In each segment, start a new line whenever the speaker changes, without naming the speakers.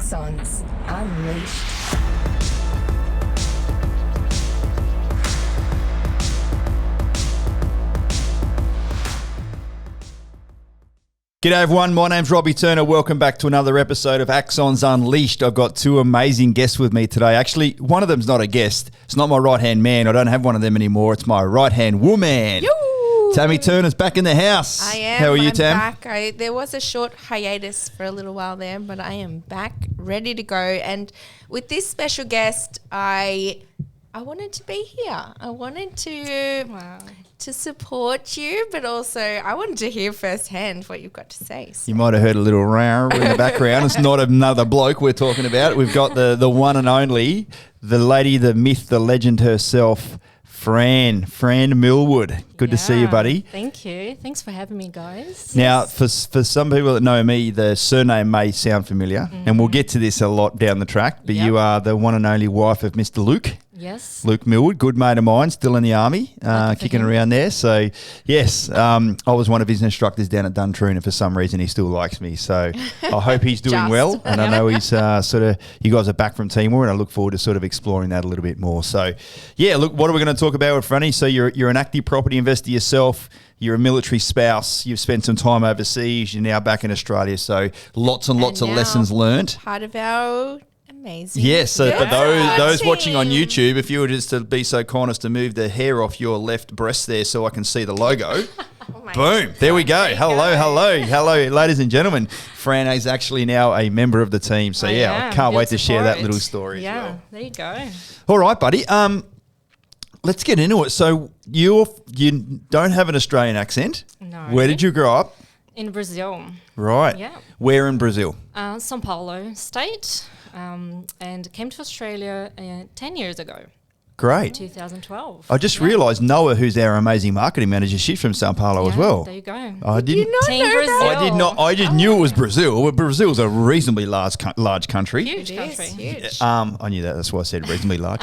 Axons Unleashed.
G'day everyone, my name's Robbie Turner. Welcome back to another episode of Axons Unleashed. I've got two amazing guests with me today. Actually, one of them's not a guest. It's not my right-hand man. I don't have one of them anymore. It's my right-hand woman.
Yoo!
Tammy Turner's back in the house.
I am.
How are you,
I'm
Tam?
back. There was a short hiatus for a little while there, but I am back, ready to go. And with this special guest, I wanted to be here. I wanted to support you, but also I wanted to hear firsthand what you've got to say. So.
You might have heard a little row in the background. It's not another bloke we're talking about. We've got the one and only, the lady, the myth, the legend herself, Fran Millwood. Good to see you, buddy.
Thank you. Thanks for having me, guys.
Now, for some people that know me, the surname may sound familiar, and we'll get to this a lot down the track, but you are the one and only wife of Mr. Luke.
Yes.
Luke Millwood, good mate of mine, still in the army, kicking around there. So, yes, I was one of his instructors down at Duntroon, and for some reason he still likes me. So, I hope he's doing well, and I know he's you guys are back from Timor, and I look forward to sort of exploring that a little bit more. So, yeah, look, what are we going to talk about with Franny? So, you're an active property investor yourself. You're a military spouse. You've spent some time overseas. You're now back in Australia. So, lots and lots of lessons learned.
Part of our amazing.
Yes, so for those watching on YouTube, if you were just to be so kind as to move the hair off your left breast there so I can see the logo. Boom. There we go. Hello, ladies and gentlemen. Fran is actually now a member of the team. So, I can't wait to share that little story as well.
There you go.
All right, buddy. Let's get into it. So, you don't have an Australian accent.
No.
Where did you grow up?
In Brazil.
Right.
Yeah.
Where in Brazil?
São Paulo state. And came to Australia 10 years ago.
Great.
2012.
I just realised Noah, who's our amazing marketing manager, she's from Sao Paulo as well.
There you go.
I didn't.
You not
Team
know
Brazil.
that?
I did not. I just knew it was Brazil. Well, Brazil's a reasonably large country.
Huge country.
Huge.
I knew that. That's why I said reasonably large.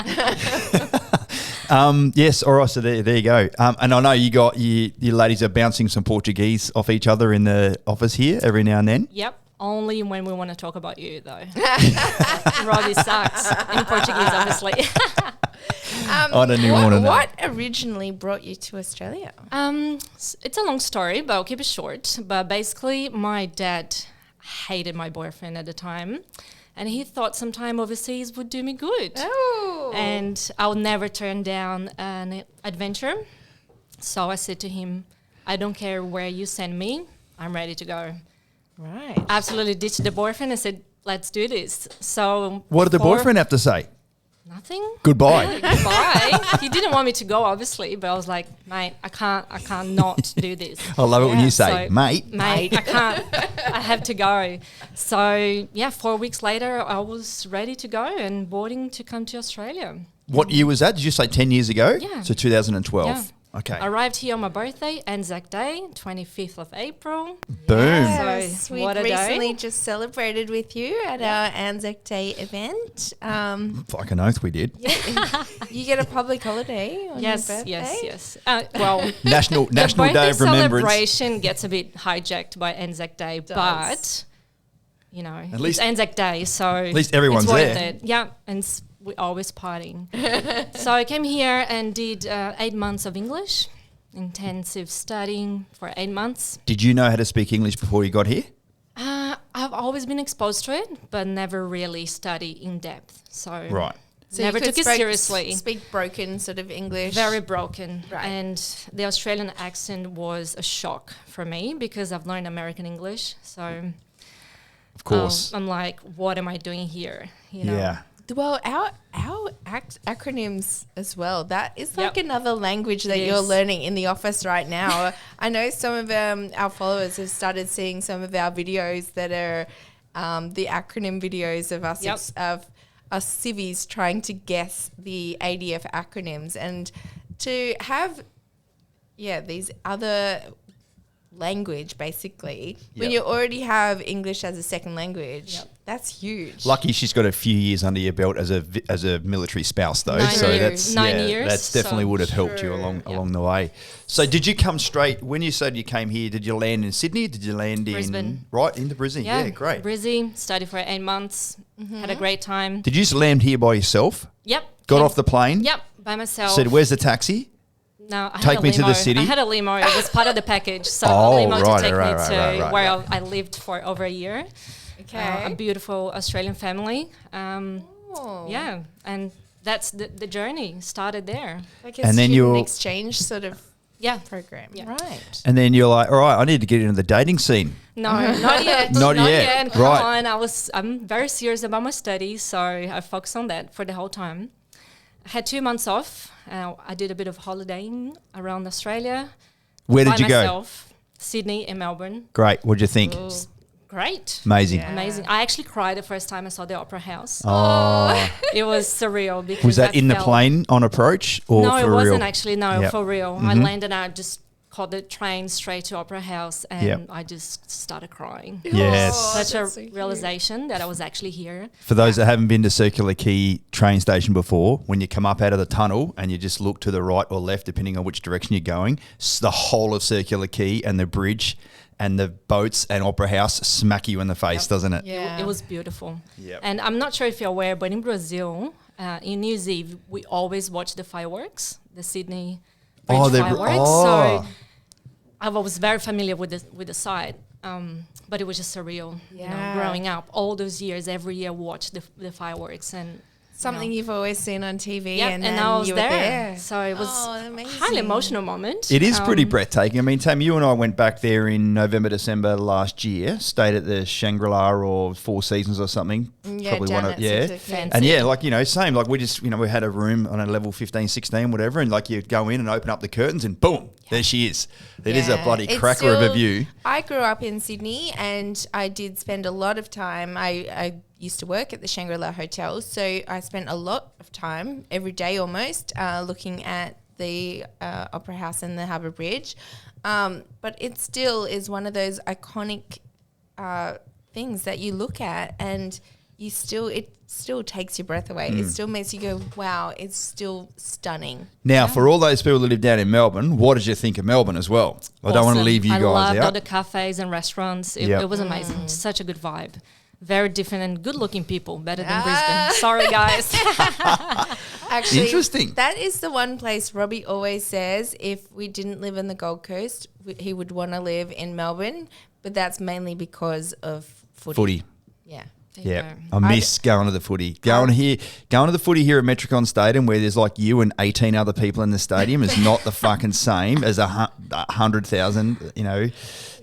Yes. All right. So there you go. And I know you ladies are bouncing some Portuguese off each other in the office here every now and then.
Yep. Only when we want to talk about you, though. Robbie sucks in Portuguese, obviously.
I don't even want to know.
What originally brought you to Australia?
It's a long story, but I'll keep it short. But basically, my dad hated my boyfriend at the time, and he thought some time overseas would do me good.
Oh.
And I would never turn down an adventure. So I said to him, I don't care where you send me, I'm ready to go.
Right.
Absolutely ditched the boyfriend and said, let's do this. So
What did the boyfriend have to say?
Nothing.
Goodbye.
Really, goodbye. He didn't want me to go, obviously, but I was like, mate, I can't not do this.
I love it when you say,
So,
mate.
I can't. I have to go. So 4 weeks later, I was ready to go and boarding to come to Australia.
What year was that? Did you say 10 years ago?
Yeah.
So 2012.
Yeah.
Okay.
Arrived here on my birthday, Anzac Day, 25th of April.
Boom.
Yes,
So,
we
what a
recently
day.
just celebrated with you at our Anzac Day event.
Fucking oath we did.
You get a public holiday on your birthday?
Yes. Well,
National
the
Day
birthday
of Remembrance.
celebration gets a bit hijacked by Anzac Day, but
At least-
it's Anzac Day, so at
least everyone's
it's worth
there.
it. Yeah, and we're always partying. So I came here and did 8 months of English, intensive studying for 8 months.
Did you know how to speak English before you got here?
I've always been exposed to it, but never really studied in depth. So
Right.
So
never
you could
took it seriously.
Speak broken sort of English.
Very broken.
Right.
And the Australian accent was a shock for me because I've learned American English. So
Of course.
I'm like, what am I doing here? You know?
Yeah.
Well, our acronyms as well. That is like
Yep.
another language that
It
you're
is.
learning in the office right now. I know some of our followers have started seeing some of our videos that are the acronym videos of us
Yep.
of us civvies trying to guess the ADF acronyms, and to have these other language basically when
Yep.
you already have English as a second language.
Yep.
That's huge.
Lucky she's got a few years under your belt as a military spouse, though.
9
so
years.
that's
9 years,
That's definitely
so
would have helped you along the way. So did you come straight when you said you came here? Did you land in Sydney? Did you land
Brisbane.
into Brisbane? Yeah, great.
Brisbane, studied for 8 months, had a great time.
Did you just land here by yourself?
Yep.
Got off the plane?
Yep, by myself.
Said, "Where's the taxi?"
No, I
Take
had a
me to the
limo.
city?
I had a limo. It was part of the package. So
Oh,
a limo
right,
to take
right,
me
right,
to
right, right,
where
right.
I lived for over a year.
Okay.
A beautiful Australian family.
Oh.
Yeah, and that's the journey started there.
Like a
And then
student
you're-
exchange sort of
Yeah.
program.
Yeah.
Right.
And then you're like, "All right, I need to get into the dating scene."
No, not yet.
Not yet.
Come
Right.
on. I'm very serious about my studies, so I focused on that for the whole time. I had 2 months off. I did a bit of holidaying around Australia.
Where did
by
you go?
myself, Sydney and Melbourne.
Great. What'd you think?
Great.
Amazing.
Yeah.
Amazing. I actually cried the first time I saw the Opera House.
Oh,
It was surreal because
was that
I
in the
felt-
plane on approach or
No,
for
it
real?
wasn't actually. No,
Yep.
for real. I landed and I just caught the train straight to Opera House and
Yep.
I just started crying.
Yes.
Such a
that's so cute.
realization that I was actually here.
For those that haven't been to Circular Quay train station before, when you come up out of the tunnel and you just look to the right or left, depending on which direction you're going, the whole of Circular Quay and the bridge and the boats and Opera House smack you in the face, doesn't it?
Yeah.
It was beautiful.
Yep.
And I'm not sure if you're aware, but in Brazil, in New Year's Eve, we always watch the fireworks, the Sydney Bridge fireworks. So I was very familiar with the site, but it was just surreal. You know,
Yeah.
growing up, all those years, every year watch the fireworks and
Something you've always seen on TV,
yeah,
and
and
then
I was
you were
there.
there.
So it was
Oh,
a
amazing.
highly emotional moment.
It is pretty
Um,
breathtaking. I mean, Tam, you and I went back there in November, December last year, stayed at the Shangri-La or Four Seasons or something.
Yeah, down at Fancy.
And yeah, like, you know, same, like we just, you know, we had a room on a level 15, 16, whatever, and like you go in and open up the curtains and boom, there she is. It is a
Yeah.
bloody
It's
cracker of a
still-
view.
I grew up in Sydney and I did spend a lot of time. I used to work at the Shangri-La Hotel, so I spent a lot of time, every day almost, looking at the Opera House and the Harbour Bridge. But it still is one of those iconic things that you look at and it still takes your breath away. It still makes you go, wow, it's still stunning.
Now, for all those people that live down in Melbourne, what did you think of Melbourne as well? I don't want to
awesome.
leave you
I
guys
loved all
out.
the cafes and restaurants. It,
Yep.
it was amazing. Such a good vibe. Very different and good-looking people. Better than Brisbane. Sorry, guys.
Actually,
Interesting.
That is the one place Robbie always says if we didn't live in the Gold Coast, he would want to live in Melbourne, but that's mainly because of footy. Yeah.
Yeah,
you
I miss going to the footy. Going to the footy here at Metricon Stadium, where there's like you and 18 other people in the stadium, is not the fucking same as 100,000. You know,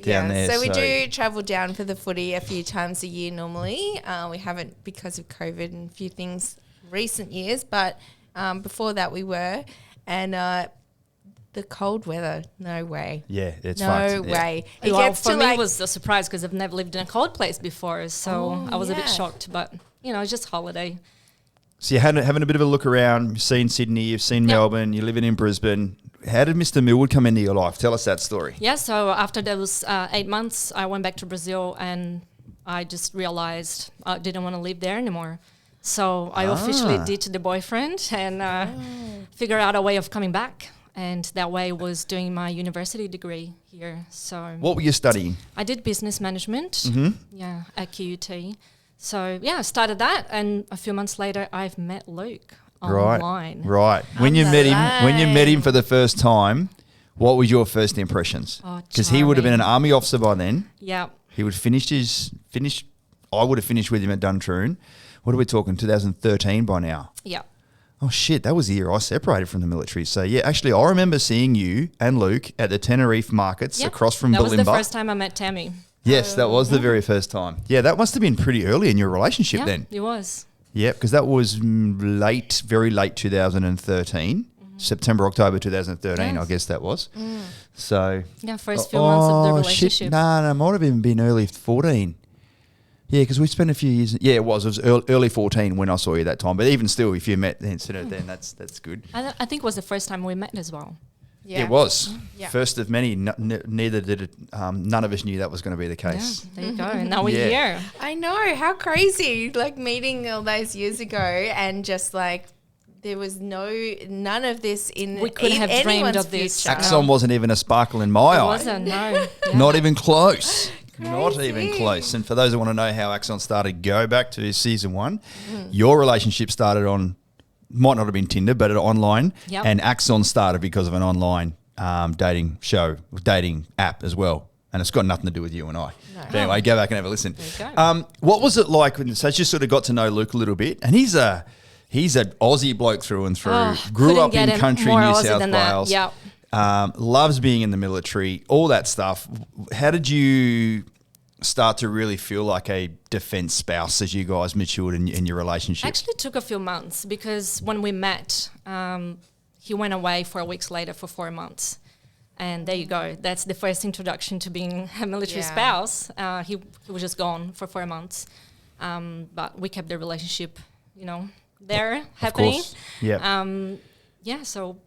down there.
So we do travel down for the footy a few times a year normally. We haven't because of COVID and a few things recent years, but before that we were. And the cold weather, no way.
Yeah, it's
No
fucked. Yeah.
way. It
well,
gets
for
to
me,
like,
it was a surprise because I've never lived in a cold place before. So I was a bit
yeah.
shocked. But, you know, it's just holiday.
So you're having a bit of a look around. You've seen Sydney, you've seen
Yep.
Melbourne, you're living in Brisbane. How did Mr. Millwood come into your life? Tell us that story.
Yeah, so after those 8 months, I went back to Brazil and I just realized I didn't want to live there anymore. So I officially ditched the boyfriend and figured out a way of coming back. And that way was doing my university degree here. So
What were you studying?
I did business management,
Mm-hmm.
yeah, at QUT. So yeah, I started that, and a few months later, I've met Luke online.
Right. When you met him for the first time, what was your first impressions?
Oh,
Because he would have been an
charming.
army officer by then.
Yeah,
He would finish. I would have finished with him at Duntroon. What are we talking? 2013 by now.
yeah.
Oh shit, that was the year I separated from the military. So yeah, actually I remember seeing you and Luke at the Tenerife markets
Yeah.
across from
that was the
Bulimba.
first time I met Tammy.
Yes, that was the very first time. Yeah, that must have been pretty early in your relationship
Yeah,
then.
it was.
Yeah, because that was very late 2013. September, October 2013, I
Yes.
guess that was. So
Yeah, first few months of the relationship.
Shit. No, it might have even been early 14. Yeah, because we spent a few years. Yeah, it was. It was early 14 when I saw you that time. But even still, if you met then, that's good.
I think it was the first time we met as well.
Yeah.
It was.
Yeah.
First of many. Neither did it. None of us knew that was going to be the case.
Yeah, there you go. And now we're here.
I know, how crazy. Like meeting all those years ago and just like there was none of this in
We couldn't have dreamed
anyone's
of this.
future.
Axon wasn't even a sparkle in my
It
eye.
wasn't, no. Yeah.
Not even close. Not
Crazy.
even close. And for those who want to know how Axon started, go back to season 1. Your relationship started on, might not have been Tinder, but online.
Yep.
And Axon started because of an online dating app as well. And it's got nothing to do with you and I.
No.
But anyway, go back and have a listen.
There you go.
What was it like when, so you sort of got to know Luke a little bit, and he's an Aussie bloke through and through. Grew
couldn't
up
get
in
him
country
more
New
Aussie
South
than that.
Wales.
Yep.
Loves being in the military, all that stuff. How did you start to really feel like a defence spouse as you guys matured in your relationship?
Actually took a few months because when we met, he went away 4 weeks later for 4 months. And there you go. That's the first introduction to being a military spouse. He was just gone for 4 months. But we kept the relationship, there happening.
Of course. Yeah.
Yeah, so...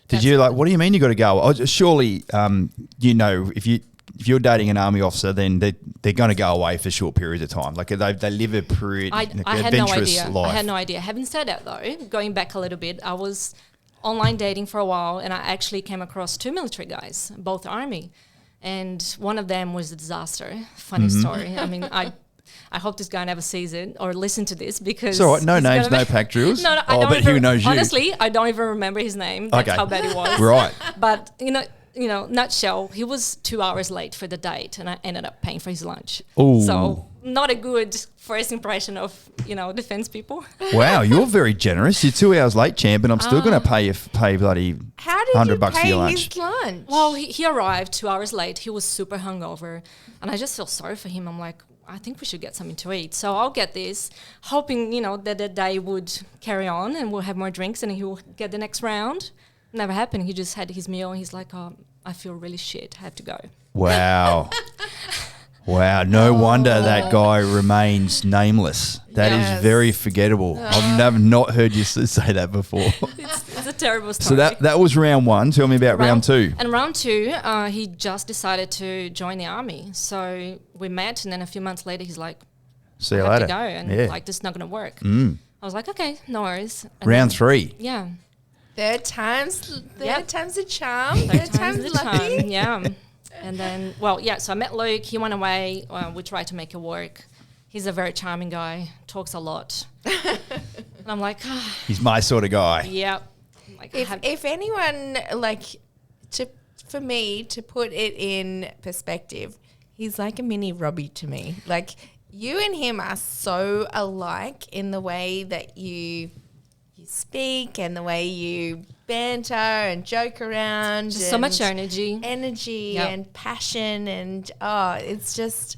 Did you what do you mean you got to go? Surely, if you're dating an army officer, then they're going to go away for short periods of time. Like they live a pretty
I had no
adventurous
idea.
life.
I had no idea. Having said that, though, going back a little bit, I was online dating for a while, and I actually came across 2 military guys, both army, and one of them was a disaster. Funny story. I mean, I hope this guy never sees it or listen to this because...
It's all right. No
he's
names,
gonna
no pack drills.
No, I
Oh,
don't
but
even,
who knows you?
honestly, I don't even remember his name. That's
Okay.
how bad it was.
Right.
But, nutshell, he was 2 hours late for the date and I ended up paying for his lunch.
Ooh.
So not a good first impression of, defense people.
Wow, you're very generous. You're 2 hours late, champ, and I'm still going to pay bloody
How did you
$100 for
pay
your lunch.
his lunch?
Well, he arrived 2 hours late. He was super hungover. And I just feel sorry for him. I'm like, I think we should get something to eat. So I'll get this, hoping, that the day would carry on and we'll have more drinks and he'll get the next round. Never happened. He just had his meal and he's like, oh, I feel really shit. I have to go.
Wow. Wow, no wonder that guy remains nameless. That
Yes.
is very forgettable. I've never not heard you say that before.
It's a terrible story.
So that was round 1. Tell me about round 2.
And round 2, he just decided to join the army. So we met, and then a few months later, he's like,
See you
I have
later.
to go, and this is not going to work. I was like, okay, no worries. And
Round
then-
3.
Yeah.
Third time's a charm.
Third
Third time's
the
lucky.
charm, yeah. And then, so I met Luke. He went away. We tried to make it work. He's a very charming guy, talks a lot. And I'm like,
He's my sort of guy.
yeah. Like,
If anyone for me to put it in perspective, he's like a mini Robbie to me. Like you and him are so alike in the way that you speak and the way you banter and joke around.
just so much energy.
Energy and passion and it's just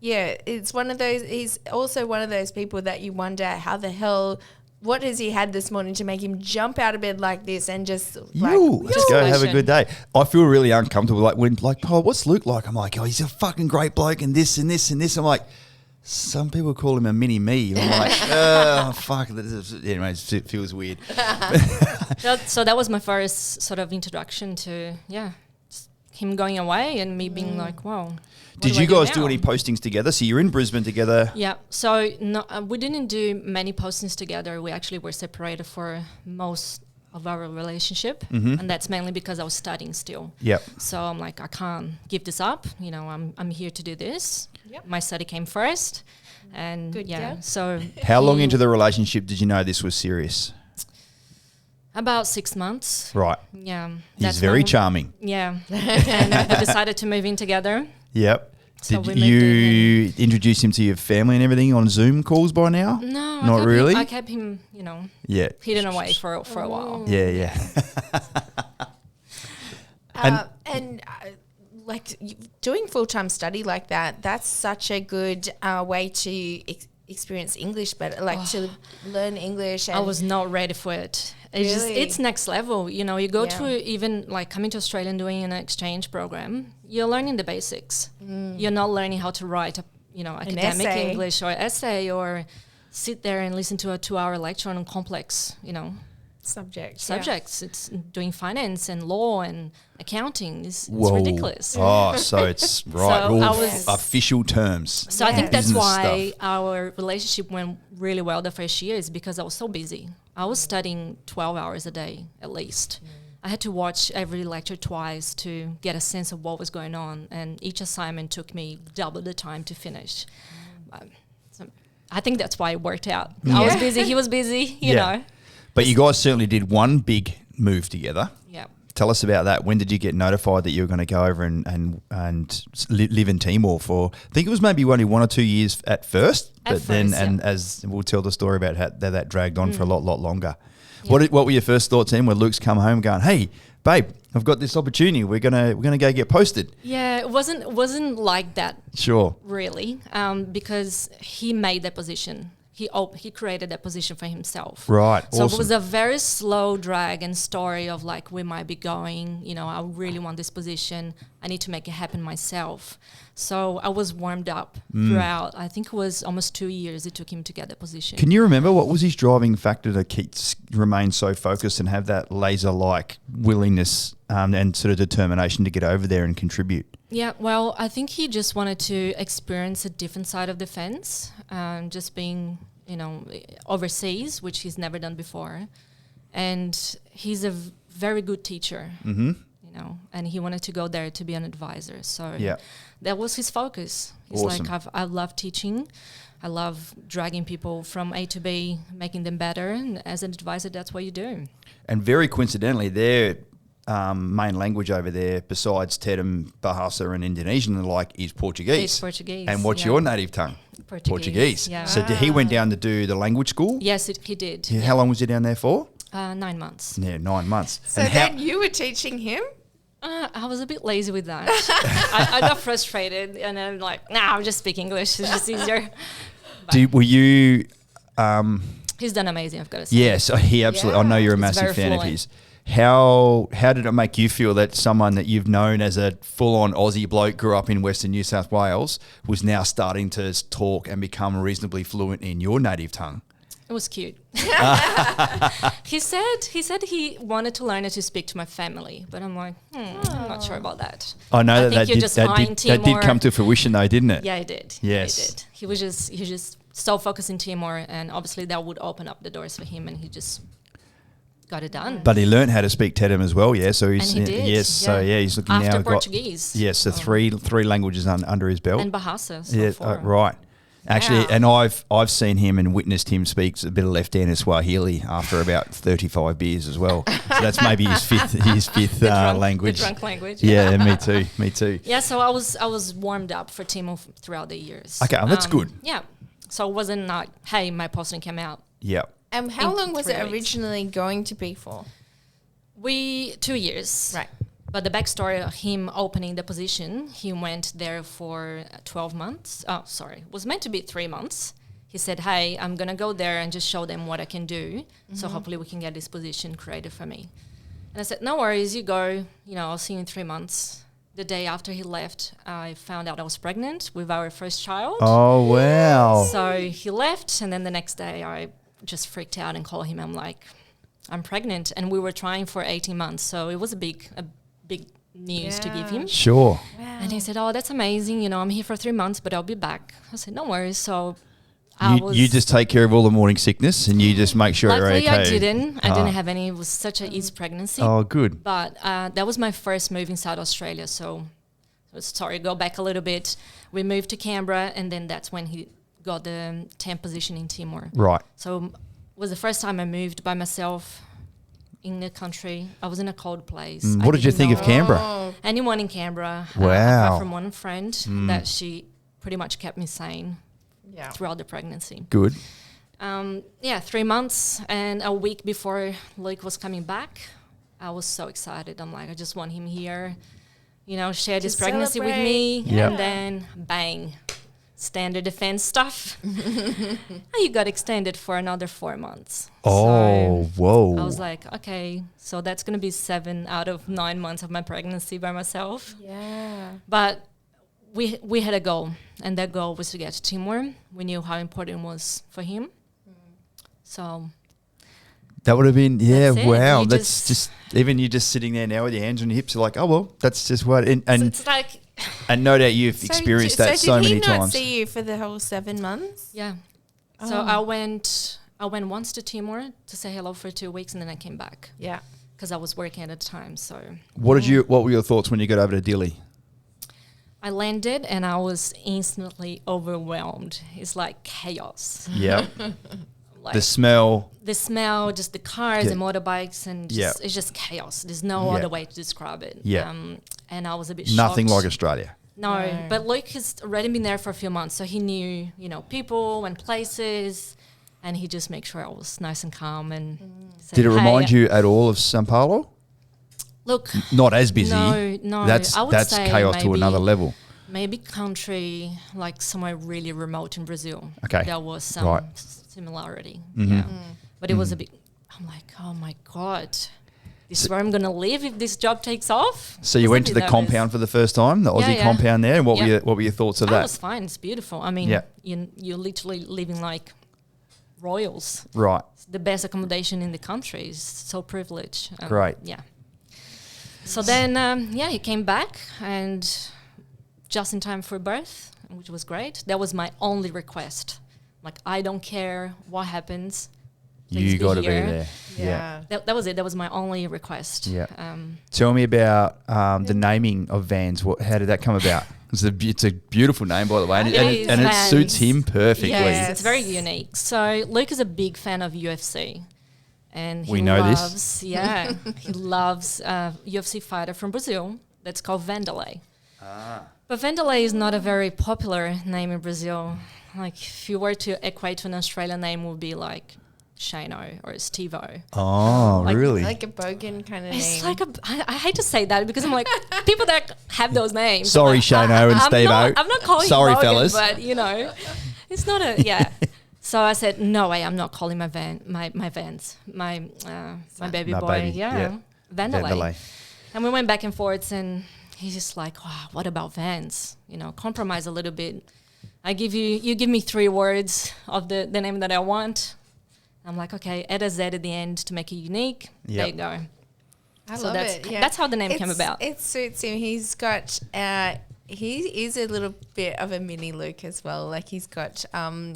it's one of those. He's also one of those people that you wonder how the hell. What has he had this morning to make him jump out of bed like this and just
Just go have a good day. I feel really uncomfortable. Like when, Paul, what's Luke like? I'm like, he's a fucking great bloke and this and this and this. I'm like, some people call him a mini me. I'm like, oh, fuck. Anyway, it feels weird.
So that was my first sort of introduction to, just him going away and me being like, wow.
Did you guys do any postings together? So you're in Brisbane together.
Yeah. So no, we didn't do many postings together. We actually were separated for most of our relationship. And that's mainly because I was studying still.
Yep.
So I'm like, I can't give this up. I'm here to do this.
Yep.
My study came first. And
Good girl.
so.
How long into the relationship did you know this was serious?
About 6 months.
Right.
Yeah.
He's very charming.
Yeah. And we decided to move in together.
Yep.
So
Did
we moved
you introduce him to your family and everything on Zoom calls by now?
No,
Not really?
I kept him,
Yeah.
hidden away for a while.
Yeah.
Doing full-time study like that's such a good way to experience English, but to learn English. And
I was not ready for it. It's next level. You go through even like coming to Australia and doing an exchange program, you're learning the basics. You're not learning how to write academic
essay.
English or essay or sit there and listen to a 2-hour lecture on complex,
subjects.
It's doing finance and law and accounting. It's
Whoa.
ridiculous.
Oh, so it's right.
So
all
I was-
official terms.
So I think that's
Business
why
stuff.
our relationship went really well the first year, is because I was so busy. I was studying 12 hours a day at least. I had to watch every lecture twice to get a sense of what was going on, and each assignment took me double the time to finish. So I think that's why it worked out. I was busy, he was busy, you know.
But you guys certainly did one big move together.
Yeah.
Tell us about that. When did you get notified that you were going to go over and live in Timor for? I think it was maybe only 1 or 2 years at first, and as we'll tell the story about how that dragged on for a lot longer. Yeah. What were your first thoughts then when Luke's come home going, "Hey, babe, I've got this opportunity. We're gonna go get posted."
Yeah, it wasn't like that.
Sure.
Really, because he made that position. He created that position for himself.
Right.
So
awesome.
it was a very slow drag and story of like, we might be going, you know, I really want this position. I need to make it happen myself. So I was warmed up throughout. I think it was almost 2 years it took him to get that position.
Can you remember what was his driving factor to remain so focused and have that laser-like willingness and sort of determination to get over there and contribute?
Yeah, well, I think he just wanted to experience a different side of the fence, just being, you know, overseas, which he's never done before. And he's a very good teacher, you know, and he wanted to go there to be an advisor. So that was his focus. He's
awesome.
like, I love teaching. I love dragging people from A to B, making them better. And as an advisor, that's what you do.
And very coincidentally, their main language over there, besides Tedem, Bahasa and Indonesian, is Portuguese.
It's Portuguese.
And what's your native tongue?
Portuguese. Yeah.
So he went down to do the language school?
Yes, he did.
Yeah. How long was he down there for?
9 months.
Yeah, 9 months.
So
and
then you were teaching him?
I was a bit lazy with that. I got frustrated, and then I'm like, nah, I'll just speak English. It's just easier.
were you...
He's done amazing, I've got to say.
Yes, he absolutely... I know you're a
He's
massive
very
fan of
fluent.
his. How did it make you feel that someone that you've known as a full-on Aussie bloke, grew up in Western New South Wales, was now starting to talk and become reasonably fluent in your native tongue?
It was cute. He said he wanted to learn it to speak to my family, but I'm like, I'm not sure about that.
I know
that
did come to fruition though, didn't it?
Yeah, it did.
Yes.
It did. He was just so focused in Timor, and obviously that would open up the doors for him, and he just got it done.
But he learned how to speak Tedem as well, yeah. So he's
And he did,
yes, so
yeah.
he's looking
After
now.
Portuguese.
Yes, so three languages under his belt.
And Bahasa. So
yeah,
far.
right. Actually,
Wow.
and I've seen him and witnessed him speak a bit of left-handed Swahili after about 35 beers as well. So that's maybe his fifth language.
The drunk language.
Yeah, me too.
Yeah, so I was warmed up for Timor throughout the years.
Okay, well, that's good.
Yeah, so it wasn't like, hey, my posting came out.
Yeah.
And how
In
long was
3
it
weeks.
originally going to be for?
2 years.
Right.
But the backstory of him opening the position, he went there for 12 months. Oh, sorry. It was meant to be 3 months. He said, hey, I'm going to go there and just show them what I can do. So hopefully we can get this position created for me. And I said, no worries, you go. You know, I'll see you in 3 months. The day after he left, I found out I was pregnant with our first child.
Oh, wow.
So he left, and then the next day I just freaked out and called him. I'm like, I'm pregnant. And we were trying for 18 months. So it was a big news to give him.
Sure.
And he said, oh, that's amazing. You know, I'm here for 3 months, but I'll be back. I said, no worries. So
You just take care of all the morning sickness and you just make sure
luckily
you're okay.
I didn't have any. It was such an easy pregnancy.
Oh, good.
But that was my first move in South Australia. So sorry, go back a little bit. We moved to Canberra, and then that's when he got the temp position in Timor.
Right.
So it was the first time I moved by myself in the country. I was in a cold place. I
What did you
didn't
think of
know
Canberra?
anyone in Canberra.
Wow.
Apart from one friend that she pretty much kept me sane
Yeah.
throughout the pregnancy.
Good.
3 months, and a week before Luke was coming back, I was so excited. I'm like, I just want him here, you know, share this
To
pregnancy with me.
Yep.
And then bang, standard defense stuff. You got extended for another 4 months.
Oh,
So
whoa.
I was like, okay, so that's going to be 7 out of 9 months of my pregnancy by myself.
Yeah.
But we had a goal, and that goal was to get to Timor. We knew how important it was for him. So
That would have been,
That's it.
wow.
You
That's just, even you just sitting there now with your hands on your hips, you're like, oh, well, that's just what,
So
and
it's like,
no doubt you've experienced that so many
did he not
times.
see you for the whole 7 months?
yeah. So I went once to Timor to say hello for 2 weeks, and then I came back
Yeah.
because I was working at the time. So
What were your thoughts when you got over to Dili?
I landed and I was instantly overwhelmed. It's like chaos.
Yeah.
Like
The smell.
the smell, just the cars
Yeah.
and motorbikes, and just, it's just chaos. There's no
Yeah.
other way to describe it.
Yeah.
And I was a bit
Nothing
shocked.
like Australia.
No,
No.
but Luke has already been there for a few months, so he knew, people and places, and he just made sure I was nice and calm. And said,
Did it
"Hey,
remind you at all of Sao Paulo?
Look,
Not as busy.
no,
That's
I would say
chaos to
maybe-
another level.
maybe country like somewhere really remote in Brazil.
Okay.
There was some
Right.
similarity.
Mhm.
Yeah. But it was a bit, I'm like, oh my God, this is where I'm going to live if this job takes off.
So you
Was a
went to
bit
the
nervous.
compound for the first time, the Aussie
yeah.
compound there, and what
Yeah.
were your thoughts of
That
that?
was fine. It's beautiful. I mean,
Yeah.
you're literally living like royals.
Right.
It's the best accommodation in the country. It's so privileged.
Great.
Yeah. So then, he came back and just in time for birth, which was great. That was my only request. Like, I don't care what happens. Please
You got to be
here.
there.
Yeah.
That was it. That was my only request.
Yeah.
Um,
Tell me about the naming of Vans. How did that come about? It's a beautiful name, by the way, and
It
it,
is
and it
Vans.
suits him perfectly.
Yes.
It's very unique. So Luke is a big fan of UFC. And
We
he
know this.
loves, yeah, he loves a UFC fighter from Brazil that's called Vanderlei. But Vanderlei is not a very popular name in Brazil. Like, if you were to equate to an Australian name, it would be like Shano or Steve-O.
Oh,
Like-
really?
Like a bogan kind of name.
It's like I hate to say that because I'm like, people that have those names.
Sorry, Shano and
I'm
Steve-O.
I'm not calling
Sorry,
you Logan,
fellas.
but it's not a, yeah. So I said, no way, I'm not calling my Vans, my baby
My
boy,
baby,
yeah. Vanderlei.
Vanderlei.
And we went back and forth, and he's just like, wow, what about Vans? Compromise a little bit. You give me 3 words of the name that I want. I'm like, okay, add a Z at the end to make it unique.
Yep.
There you go.
I
So
love
that's
it. Yeah.
that's how the name came about.
It suits him. He's got, he is a little bit of a mini Luke as well. Like he's got a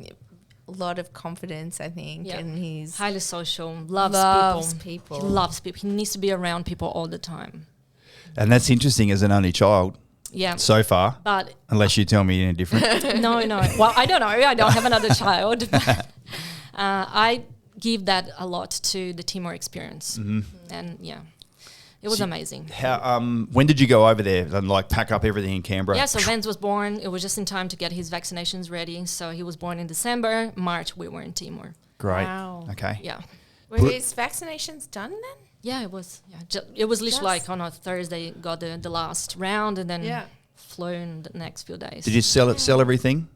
lot of confidence, I think.
Yeah.
And he's
Highly social, loves
people.
He loves people. He needs to be around people all the time.
And that's interesting as an only child
Yeah.
so far,
But
unless you tell me any different.
no. Well, I don't know. I don't have another child. But, I give that a lot to the Timor experience.
Mm-hmm.
And yeah, it was amazing.
How? When did you go over there and pack up everything in Canberra?
Yeah, so Vance was born. It was just in time to get his vaccinations ready. So he was born in December. March, we were in Timor.
Great.
Wow.
Okay.
Yeah.
Were
Put-
his vaccinations done then?
Yeah, it was. Yeah, it was literally
Just-
like on a Thursday, got the last round, and then
Yeah.
flew in the next few days.
Did you sell everything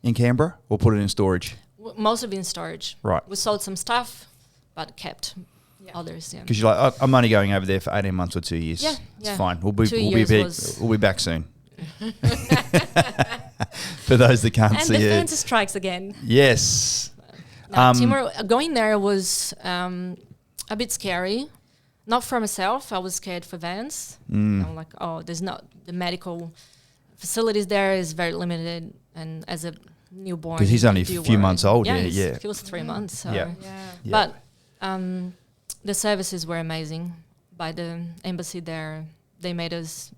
in Canberra or put it in storage?
Most of it in storage.
Right.
We sold some stuff, but kept others. Yeah.
Because you're like, I'm only going over there for 18 months or 2 years.
Yeah,
It's
yeah.
fine.
2 years was-
We'll be back soon. For those that can't
And
see
the
it.
fancy strikes again.
Yes.
No, Timor, going there was a bit scary. Not for myself. I was scared for Vance. I'm like, there's not the medical facilities there is very limited, and as a newborn,
'Cause he's only a
you
few
worry.
months old, yeah,
he's-
yeah.
He was 3 months. So.
Yeah.
Yeah.
But the services were amazing. By the embassy there, they made us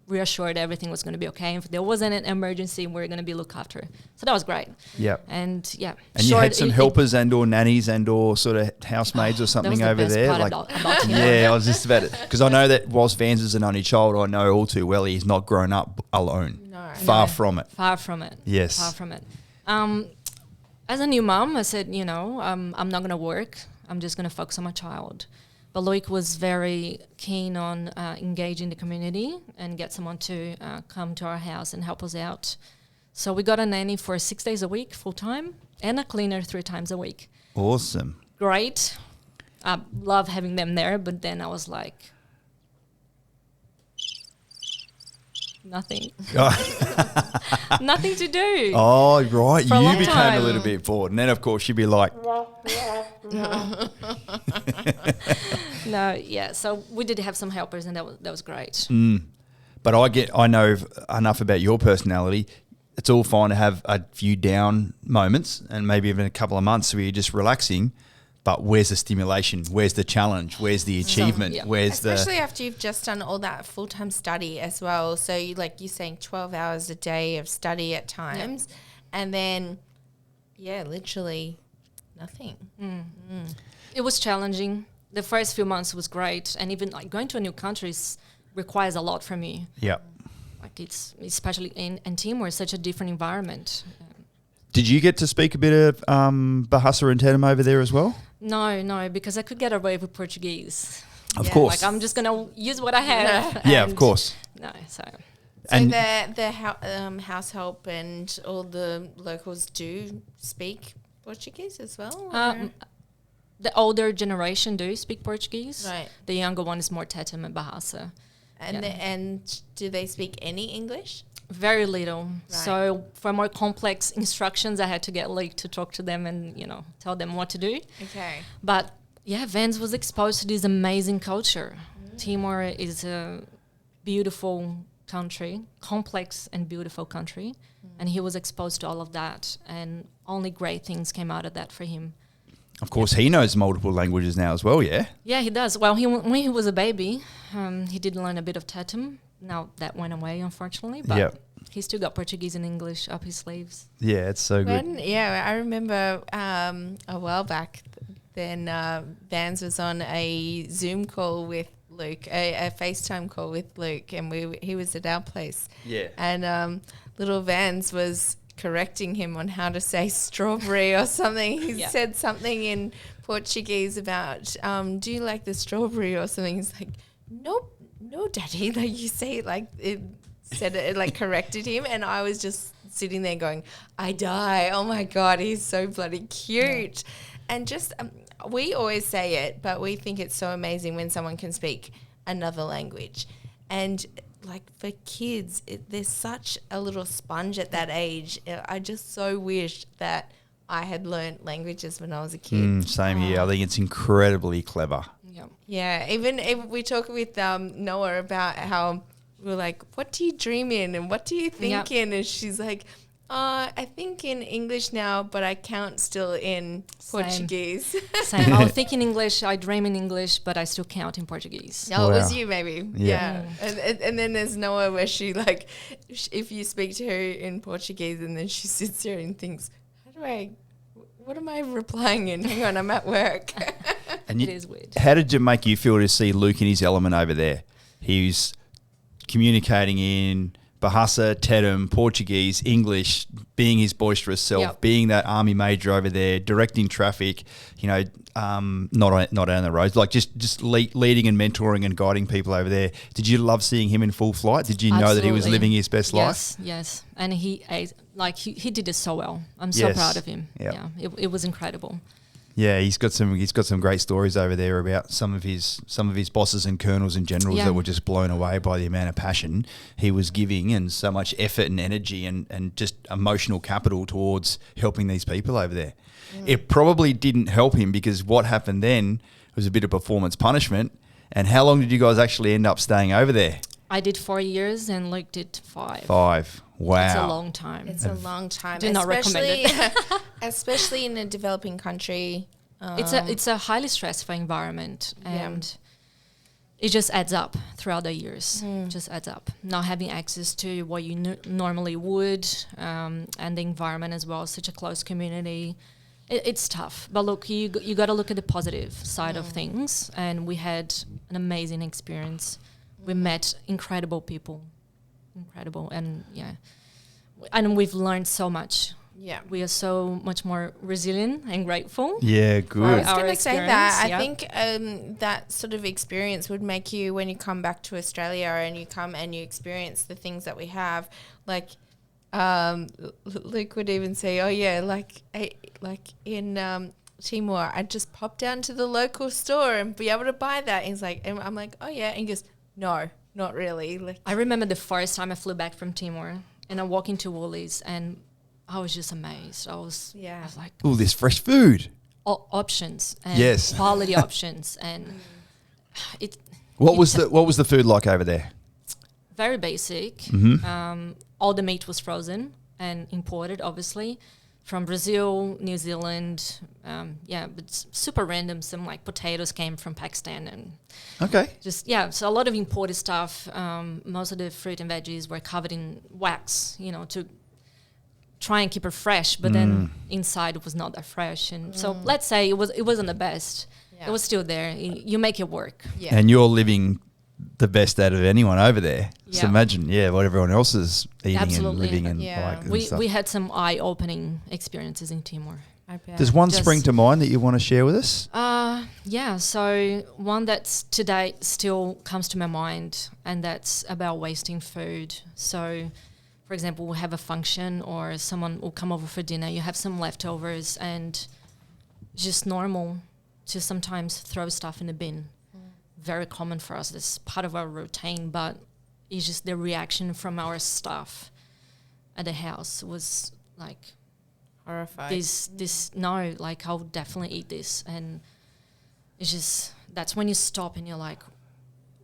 reassured everything was going to be okay. If there wasn't an emergency, we were going to be looked after. So that was great.
Yeah.
And yeah,
And you had some helpers and or nannies and or sort of housemaids or
that was
something
the
over
best
there.
part
Like,
about Timor.
yeah, I was just about it. Because I know that whilst Vance is an only child, I know all too well he's not grown up alone.
No.
Far
No.
from it.
Far from it.
Yes.
Far from it. As a new mom, I said, I'm not going to work. I'm just going to focus on my child. But Loic was very keen on engaging the community and get someone to come to our house and help us out. So we got a nanny for 6 days a week, full time, and a cleaner 3 times a week.
Awesome.
Great. I love having them there, but then I was like, nothing. Nothing to do.
Oh, right.
For a
You
long
became
time.
a little bit bored. And then, of course, you'd be like,
No, yeah. So we did have some helpers, and that was great.
But I know enough about your personality. It's all fine to have a few down moments and maybe even a couple of months where you're just relaxing. But where's the stimulation? Where's the challenge? Where's the achievement?
yeah.
Where's
Especially after you've just done all that full-time study as well. So you're saying 12 hours a day of study at times, and then, literally nothing.
It was challenging. The first few months was great, and even like going to a new country requires a lot from you.
Yeah.
Like it's especially in Timor, it's such a different environment.
Did you get to speak a bit of Bahasa and Tetum over there as well?
No, because I could get away with Portuguese.
Of course.
Like I'm just gonna use what I have.
Yeah, of course.
No, so.
So
And-
the house help and all the locals do speak Portuguese as well? or-
The older generation do speak Portuguese.
Right.
The younger one is more Tetum and Bahasa.
And and do they speak any English?
Very little.
Right.
So for more complex instructions, I had to get Luke to talk to them and, tell them what to do.
Okay.
But yeah, Vance was exposed to this amazing culture. Timor is a beautiful country, complex and beautiful country. And he was exposed to all of that. And only great things came out of that for him.
Of course, he knows multiple languages now as well, yeah?
Yeah, he does. Well, when he was a baby, he did learn a bit of Tetum. Now that went away, unfortunately. But
Yep.
he still got Portuguese and English up his sleeves.
Yeah, it's so good.
I remember a while back then Vans was on a Zoom call with Luke, a FaceTime call with Luke, and he was at our place.
Yeah.
And little Vans was correcting him on how to say strawberry or something. He
Yeah.
said something in Portuguese about, do you like the strawberry or something? He's like, nope, no, Daddy. Like you say it like it said it like corrected him, and I was just sitting there going, I die. Oh my God, he's so bloody cute. And just we always say it, but we think it's so amazing when someone can speak another language. And like for kids, there's such a little sponge at that age. I just so wish that I had learnt languages when I was a kid.
Same here. I think it's incredibly clever.
Yeah.
Yeah, even we talk with Noah about how we're like, what do you dream in and what do you think
Yep.
in? And she's like, I think in English now, but I count still in
Same.
Portuguese.
Same. I think in English, I dream in English, but I still count in Portuguese.
No, it was
Wow.
you maybe.
Yeah.
Yeah. And then there's Noah where she like, if you speak to her in Portuguese and then she sits there and thinks, what am I replying in? Hang on, I'm at work.
And
It is weird.
How did it make you feel to see Luke in his element over there? He's communicating in Bahasa, Tetum, Portuguese, English, being his boisterous self,
Yep.
being that army major over there, directing traffic, not on the roads, like just leading and mentoring and guiding people over there. Did you love seeing him in full flight? Did you know that he was
Absolutely.
living his best life?
Yes. And he did it so well. I'm so
Yes.
proud of him.
Yep.
Yeah, it was incredible.
Yeah, he's got some great stories over there about some of his bosses and colonels and generals
Yeah.
that were just blown away by the amount of passion he was giving and so much effort and energy and just emotional capital towards helping these people over there. It probably didn't help him because what happened then was a bit of performance punishment. And how long did you guys actually end up staying over there?
I did 4 years and Luke did 5.
5. Wow.
It's a long time.
It's a long time.
Do not recommend it.
Especially in a developing country.
It's a highly stressful environment, and it just adds up throughout the years. It just adds up. Not having access to what you normally would, and the environment as well. Such a close community. It's tough. But look, you got to look at the positive side of things. And we had an amazing experience. We met incredible people, and and we've learned so much.
Yeah.
We are so much more resilient and grateful.
Yeah,
I
good.
was
Our
going to say that. I
experience,
think that sort of experience would make you, when you come back to Australia and you come and you experience the things that we have, like Luke would even say, oh yeah, like in Timor, I'd just pop down to the local store and be able to buy that. And he's like, and I'm like, oh yeah. And he goes, no, not really. Like,
I remember the first time I flew back from Timor and I walked into Woolies and I was just amazed. I was like,
Oh, this fresh food.
options and
Yes.
quality options, and it
What was the food like over there?
very basic.
Mm-hmm.
All the meat was frozen and imported, obviously, from Brazil, New Zealand. But super random. Some like potatoes came from Pakistan, and
Okay.
so a lot of imported stuff. Most of the fruit and veggies were covered in wax, to try and keep it fresh, but then inside it was not that fresh. And so let's say it wasn't the best.
Yeah.
It was still there. You make it work.
Yeah.
And you're living the best out of anyone over there. So
Yeah.
imagine, what everyone else is eating
Absolutely.
and living and
Yeah.
like and
We
stuff.
had some eye-opening experiences in Timor.
I bet.
Does one
Just-
spring to mind that you want to share with us?
So one that's to date still comes to my mind, and that's about wasting food. So, for example, we'll have a function or someone will come over for dinner, you have some leftovers, and it's just normal to sometimes throw stuff in the bin. Very common for us. It's part of our routine, but it's just the reaction from our staff at the house was like,
Horrified.
I'll definitely eat this. And it's just, that's when you stop and you're like,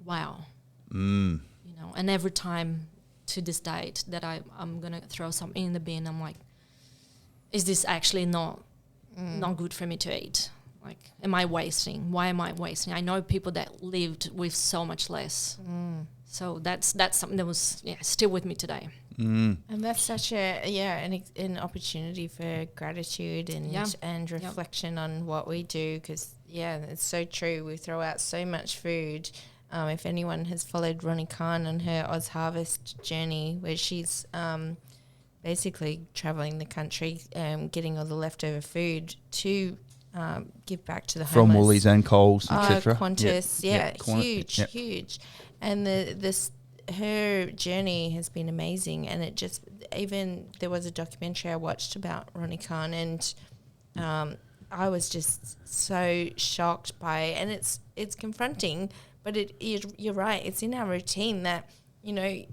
wow. And every time to this date that I'm going to throw something in the bin, I'm like, is this actually not good for me to eat? Like, am I wasting? Why am I wasting? I know people that lived with so much less. So that's something that was still with me today.
And that's such an opportunity for gratitude and reflection on what we do, because it's so true. We throw out so much food. If anyone has followed Ronnie Khan on her Oz Harvest journey, where she's basically traveling the country, getting all the leftover food to give back to the
From
homeless.
Woolies and Coles, etc.
Qantas, huge. And her journey has been amazing, and there was a documentary I watched about Ronnie Khan, and I was just so shocked by it. And it's confronting, but you're right, it's in our routine that,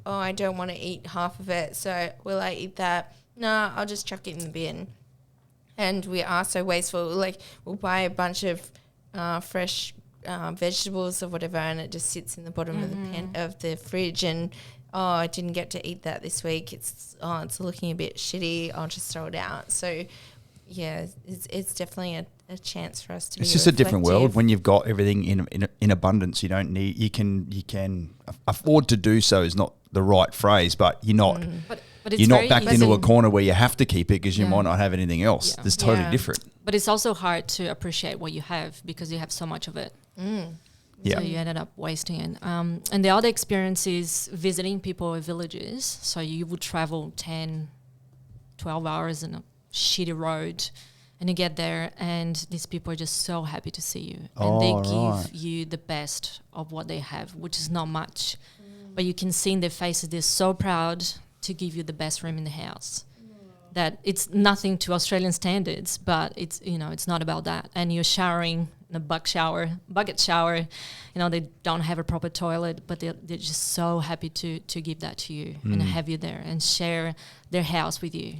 I don't want to eat half of it, so will I eat that? No, I'll just chuck it in the bin. And we are so wasteful. Like, we'll buy a bunch of fresh vegetables or whatever, and it just sits in the bottom of the fridge. And I didn't get to eat that this week. It's looking a bit shitty. I'll just throw it out. So it's definitely a chance for us to.
It's
be
just a different world
reflective.
when you've got everything in abundance. You don't need. You can afford to do so is not the right phrase, but you're not.
But it's
You're not
very
backed
easy.
into a corner where you have to keep it because you might not have anything else.
Yeah.
It's totally
Yeah.
different.
But it's also hard to appreciate what you have because you have so much of it.
Yeah.
So you ended up wasting it. And the other experience is visiting people in villages. So you would travel 10, 12 hours in a shitty road, and you get there and these people are just so happy to see you. And they give you the best of what they have, which is not much. But you can see in their faces they're so proud to give you the best room in the house. That it's nothing to Australian standards, but it's not about that. And you're showering in a bucket shower, they don't have a proper toilet, but they're just so happy to give that to you and have you there and share their house with you.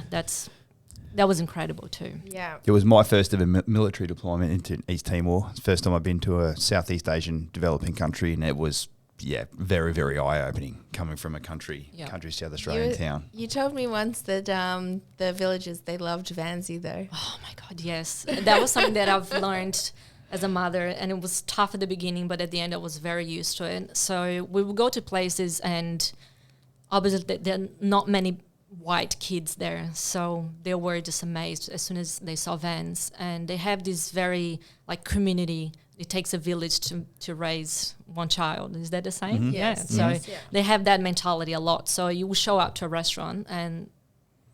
That was incredible too.
Yeah.
It was my first ever military deployment into East Timor. It's the first time I've been to a Southeast Asian developing country, and it was very, very eye-opening coming from a country South Australian town.
You told me once that the villagers, they loved Vansie though.
Oh my God, yes. That was something that I've learned as a mother, and it was tough at the beginning, but at the end I was very used to it. So we would go to places, and obviously there are not many white kids there, so they were just amazed as soon as they saw vans. And they have this very community. It takes a village to raise one child. Is that the same?
Mm-hmm.
Yes.
So
Yes. Yeah.
they have that mentality a lot. So you will show up to a restaurant, and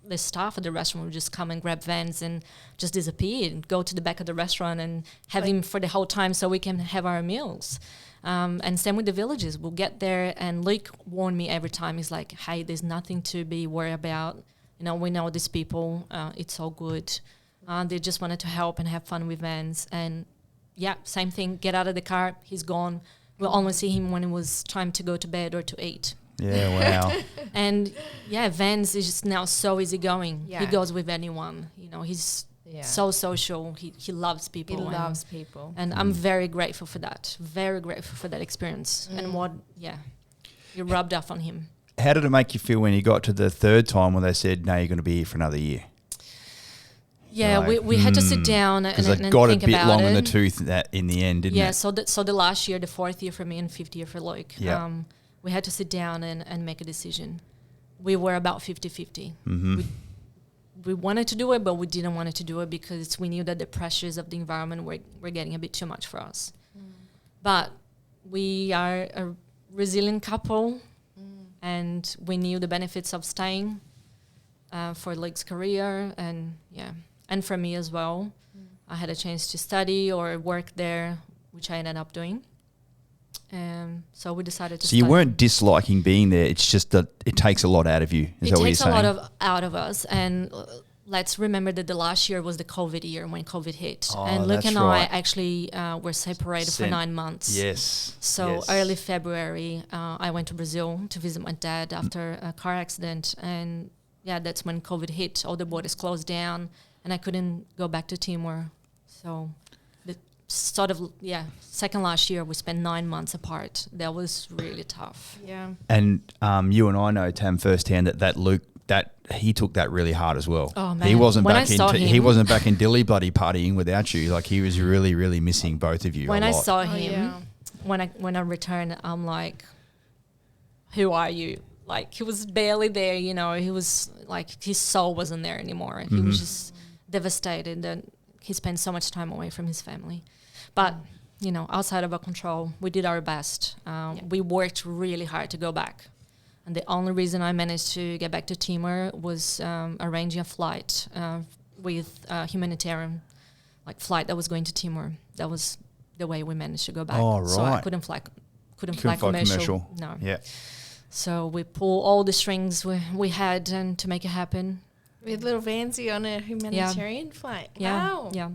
the staff at the restaurant would just come and grab vans and just disappear and go to the back of the restaurant and have him for the whole time so we can have our meals. And same with the villages. We'll get there, and Luke warned me every time. He's like, hey, there's nothing to be worried about. We know these people. It's all good. They just wanted to help and have fun with vans. And same thing. Get out of the car. He's gone. We'll only see him when it was time to go to bed or to eat.
Yeah, wow.
And Vans is just now so easygoing.
Yeah.
He goes with anyone. So social. He loves people.
He loves people.
And I'm very grateful for that. Very grateful for that experience. And it rubbed off on him.
How did it make you feel when you got to the third time when they said, no, you're going to be here for another year?
Yeah,
Like,
we had to sit down and
because
think
it
about
got a bit long in the
it.
tooth that in the end, didn't it?
So the last year, the fourth year for me and fifth year for Luke,
Yeah.
we had to sit down and make a decision. We were about 50-50.
Mm-hmm.
We wanted to do it, but we didn't want to do it because we knew that the pressures of the environment were getting a bit too much for us. But we are a resilient couple, and we knew the benefits of staying for Luke's career, and for me as well. I had a chance to study or work there, which I ended up doing. So we decided to.
So you weren't disliking being there. It's just that it takes a lot out of you. Is that what you're saying?
It takes a lot out of us, and let's remember that the last year was the COVID year when COVID hit, and Luke and I actually were separated for 9 months.
Yes.
So early February, I went to Brazil to visit my dad after a car accident, and that's when COVID hit. All the borders closed down, and I couldn't go back to Timor. So the second last year we spent 9 months apart. That was really tough.
Yeah.
And you and I know, Tam, firsthand that Luke, that he took that really hard as well.
Oh man,
he wasn't
when
back
I saw him,
he wasn't back in Dilly bloody partying without you. Like he was really, really missing both of you.
When
a
I
lot.
saw him, when I returned, I'm like, who are you? Like he was barely there, you know. He was like his soul wasn't there anymore. He was just devastated that he spent so much time away from his family. But you know, outside of our control, we did our best. We worked really hard to go back, and the only reason I managed to get back to Timor was arranging a flight with a humanitarian, flight that was going to Timor. That was the way we managed to go back.
Oh, right.
So I couldn't fly commercial. No.
Yeah.
So we pulled all the strings we had and to make it happen.
With little Vansy on a humanitarian flight.
Yeah.
Wow.
Yeah.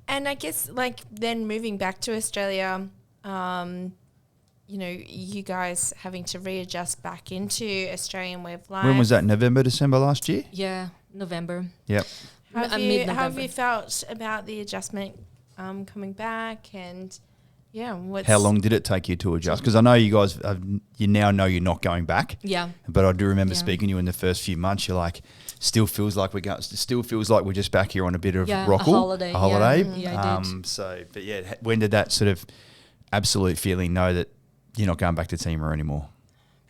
And I guess then moving back to Australia, you know, you guys having to readjust back into Australian way of life.
When was that? November, December last year?
Yeah, November.
Yep.
How have
mid-November.
you felt about the adjustment coming back and
How long did it take you to adjust? Because I know you guys, you now know you're not going back.
Yeah.
But I do remember speaking to you in the first few months. You're like, still feels like we're just back here on a bit of rockle.
A holiday. Yeah, I did.
When did that sort of absolute feeling know that you're not going back to Timor anymore?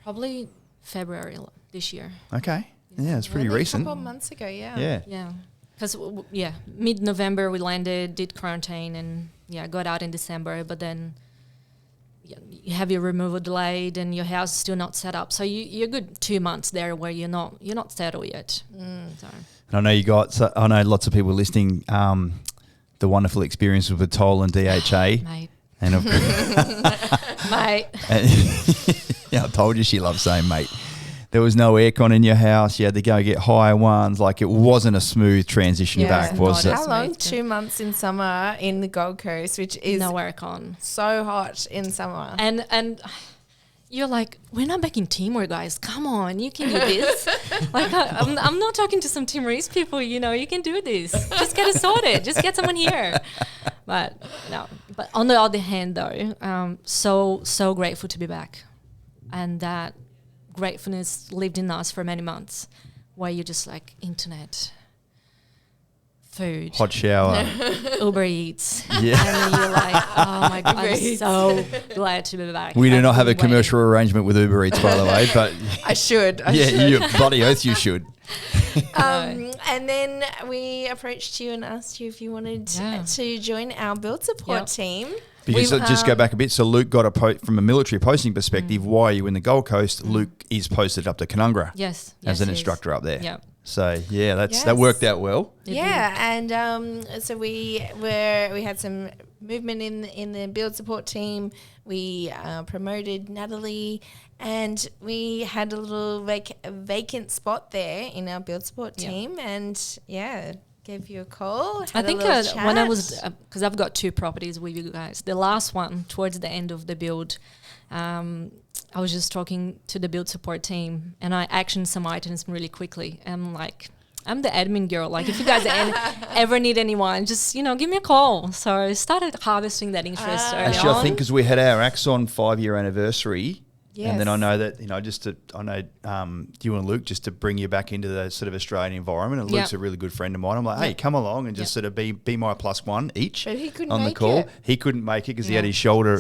Probably February this year.
Okay. Yeah, it's pretty recent.
A couple of months ago, yeah.
Yeah.
Yeah. Because, mid-November we landed, did quarantine, and, got out in December. But then you have your removal delayed and your house is still not set up. So you're good 2 months there where you're not settled yet. So.
And I know lots of people listening, the wonderful experiences with Toll and DHA.
Mate.
And of course,
Mate.
I told you she loves saying mate. There was no aircon in your house. You had to go get higher ones. Like it wasn't a smooth transition back, was it?
How long? 2 months in summer in the Gold Coast, which is
no aircon.
So hot in summer.
And you're like, we're not back in Timor, guys. Come on, you can do this. I'm not talking to some Timorese people. You know, you can do this. Just get it sorted. Just get someone here. But no. But on the other hand, though, so grateful to be back, and that gratefulness lived in us for many months, where you're just like internet, food,
hot shower,
Uber Eats.
Yeah.
And you're like, oh my God, I'm so glad to be back.
We do not have a commercial arrangement with Uber Eats, by the way, but
I should.
you bloody oath you should.
And then we approached you and asked you if you wanted to join our build support team.
Because just go back a bit. So Luke got from a military posting perspective, while you're in the Gold Coast, Luke is posted up to Canungra.
Yes.
As an instructor up there.
Yep.
So that worked out well.
And so we had some movement in the build support team. We promoted Natalie, and we had a little vacant spot there in our build support team, and gave you a call.
I think when I was, because I've got 2 properties with you guys. The last one, towards the end of the build, I was just talking to the build support team, and I actioned some items really quickly. I'm like, I'm the admin girl. Like if you guys ever need anyone, just, give me a call. So I started harvesting that interest early
Actually,
on.
I think because we had our Axon 5-year anniversary.
Yes.
And then I know that, you and Luke, just to bring you back into the sort of Australian environment. And Luke's a really good friend of mine. I'm like, hey, come along and just sort of be my +1 each
But he couldn't
on the
make
call.
it.
He couldn't make it because he had his shoulder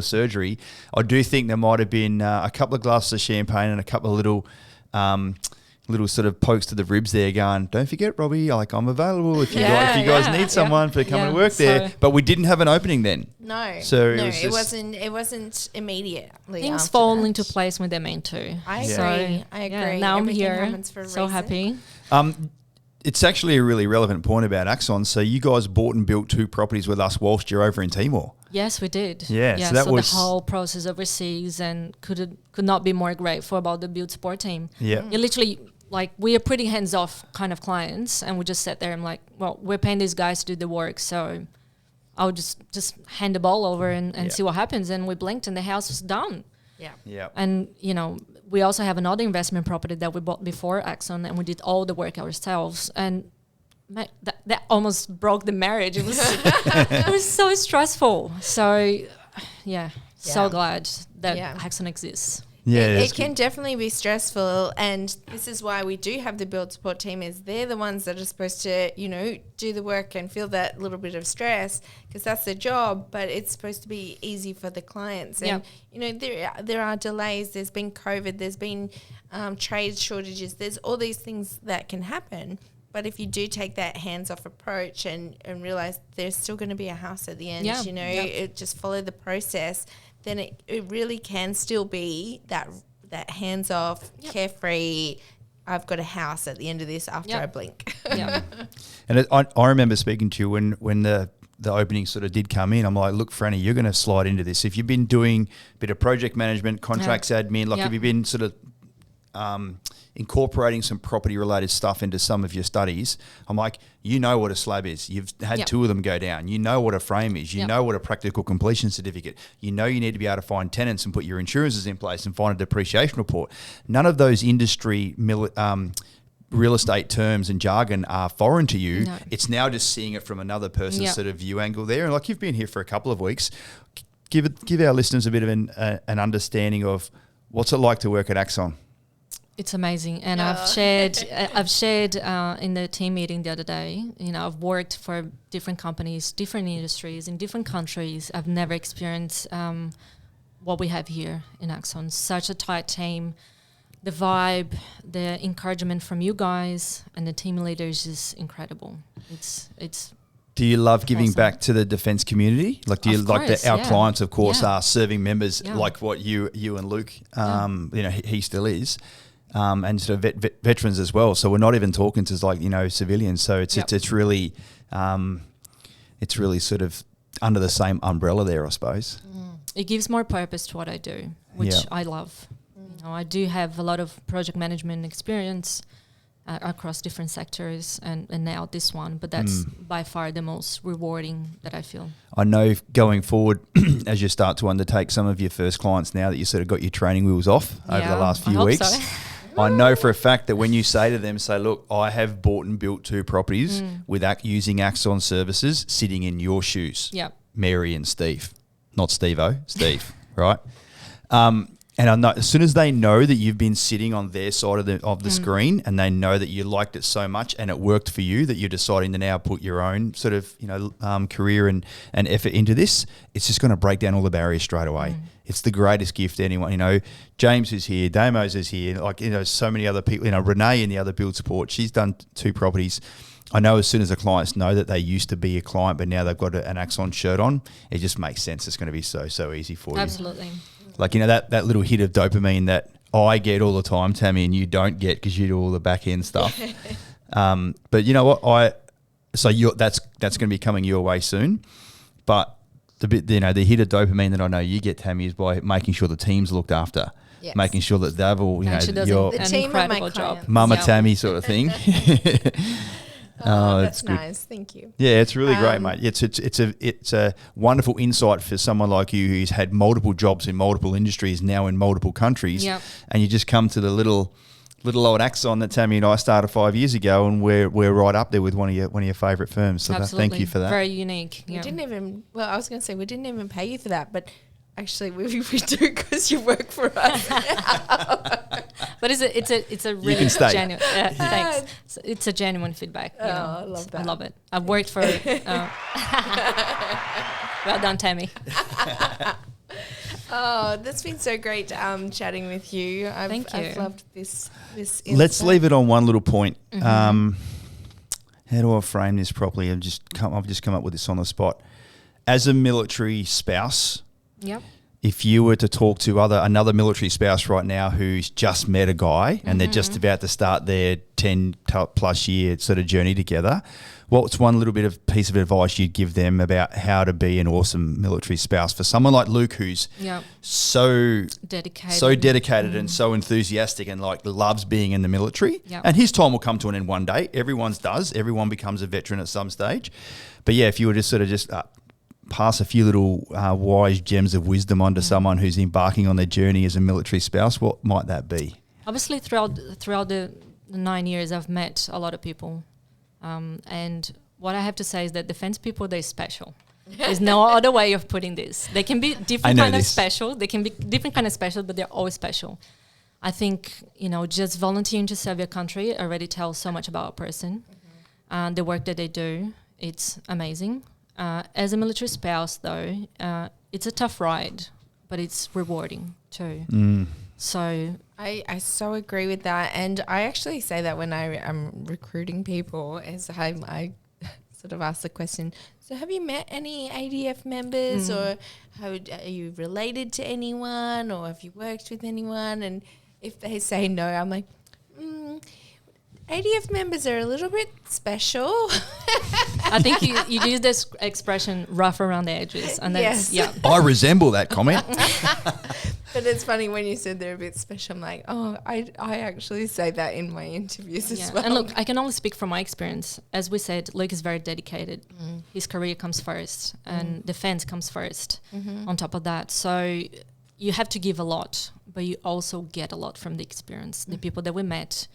surgery. I do think there might have been a couple of glasses of champagne and a couple of little sort of pokes to the ribs there going, don't forget, Robbie, I'm available if you guys need someone to come and work there. But we didn't have an opening then.
No.
So
it wasn't immediately.
Things
after
fall
that.
into place when they're meant to.
I
So,
agree. I agree.
yeah, now
Everything
I'm here,
happens for a
so
reason.
happy.
It's actually a really relevant point about Axon. So you guys bought and built 2 properties with us whilst you're over in Timor.
Yes, we did.
Yeah, so that was
the whole process overseas, and could not be more grateful about the build support team.
Yeah.
You literally, we are pretty hands-off kind of clients, and we just sat there and well, we're paying these guys to do the work, so I'll just hand the ball over and see what happens. And we blinked and the house was done.
Yeah.
Yeah.
And, we also have another investment property that we bought before Axon, and we did all the work ourselves. And that almost broke the marriage. It was it was so stressful. So, so glad that Axon exists.
Yeah,
It can definitely be stressful, and this is why we do have the build support team. Is they're the ones that are supposed to, do the work and feel that little bit of stress, because that's their job. But it's supposed to be easy for the clients, and there are delays. There's been COVID. There's been trade shortages. There's all these things that can happen. But if you do take that hands-off approach and realize there's still going to be a house at the end, it just follow the process, then it really can still be that hands-off, carefree, I've got a house at the end of this after I blink.
And I remember speaking to you when the opening sort of did come in. I'm like, look, Franny, you're going to slide into this. If you've been doing a bit of project management, contracts admin, if you've been sort of incorporating some property related stuff into some of your studies, I'm like, you know what a slab is. You've had 2 of them go down. You know what a frame is. You know what a practical completion certificate. You know you need to be able to find tenants and put your insurances in place and find a depreciation report. None of those industry real estate terms and jargon are foreign to you. No. It's now just seeing it from another person's sort of view angle there. And you've been here for a couple of weeks. Give our listeners a bit of an understanding of what's it like to work at Axon.
It's amazing, and I've shared in the team meeting the other day. I've worked for different companies, different industries, in different countries. I've never experienced what we have here in Axon. Such a tight team. The vibe, the encouragement from you guys and the team leaders is incredible. It's.
Do you love giving back to the defence community? Do you our clients, of course, are serving members like what you and Luke, he still is. And sort of veterans as well. So we're not even talking to civilians. So it's really sort of under the same umbrella there, I suppose.
It gives more purpose to what I do, which I love. I do have a lot of project management experience across different sectors, and now this one, but that's by far the most rewarding that I feel.
I know going forward, as you start to undertake some of your first clients now that you sort of got your training wheels off over the last few weeks. So. I know for a fact that when you say to them, look, I have bought and built 2 properties using Axon services, sitting in your shoes.
Yep.
Mary and Steve. Not Steve-O, Steve, right? And I know as soon as they know that you've been sitting on their side of the screen, and they know that you liked it so much and it worked for you, that you're deciding to now put your own sort of career and effort into this, it's just going to break down all the barriers straight away. It's the greatest gift anyone. James is here, Damos is here, so many other people. Renee in the other build support, she's done 2 properties. I know as soon as the clients know that they used to be a client, but now they've got an Axon shirt on, it just makes sense. It's going to be so easy for you.
Absolutely.
That little hit of dopamine that I get all the time, Tammy, and you don't get because you do all the back end stuff. But you know what? That's going to be coming your way soon. But the hit of dopamine that I know you get, Tammy, is by making sure the team's looked after, making sure that they've all your
the team
incredible job,
Mama Tammy sort of thing.
That's nice. Thank you.
Yeah, it's really great, mate. It's a wonderful insight for someone like you who's had multiple jobs in multiple industries, now in multiple countries, and you just come to the little little old Axon that Tammy and I started 5 years ago, and we're right up there with one of your favourite firms. So thank you for that.
Very unique.
We didn't even. Well, I was going to say we didn't even pay you for that, but actually we do because you work for us.
But it's a really
can stay.
genuine. Thanks. It's a genuine feedback. You know.
I love that.
I love it. I've worked for. Well done, Tammy.
Oh, that's been so great
Thank
chatting with you.
you.
I've loved this.
Let's
insight.
leave it on one little point. How do I frame this properly? I've just come up with this on the spot. As a military spouse,
Yep.
if you were to talk to another military spouse right now who's just met a guy and they're just about to start their 10 plus year sort of journey together, what's one little bit of piece of advice you'd give them about how to be an awesome military spouse for someone like Luke, who's so dedicated and so enthusiastic and like loves being in the military?
Yep.
And his time will come to an end one day. Everyone's does. Everyone becomes a veteran at some stage. But yeah, if you were to sort of pass a few little wise gems of wisdom onto someone who's embarking on their journey as a military spouse, what might that be?
Obviously, throughout the 9 years, I've met a lot of people. And what I have to say is that defense people, they're special. There's no other way of putting this. They can be different kind of special. They can be different kind of special, but they're always special. I think, just volunteering to serve your country already tells so much about a person. The work that they do, it's amazing. As a military spouse, though, it's a tough ride, but it's rewarding too. So
I so agree with that, and I actually say that when I am recruiting people, as I sort of ask the question. So, have you met any ADF members, or are you related to anyone, or have you worked with anyone? And if they say no, I'm like, ADF members are a little bit special.
I think you use this expression rough around the edges, and that's
I resemble that comment.
But it's funny when you said they're a bit special. I'm like, I actually say that in my interviews as well.
And look, I can only speak from my experience. As we said, Luke is very dedicated. His career comes first, and defense comes first on top of that. So you have to give a lot, but you also get a lot from the experience, the people that we met,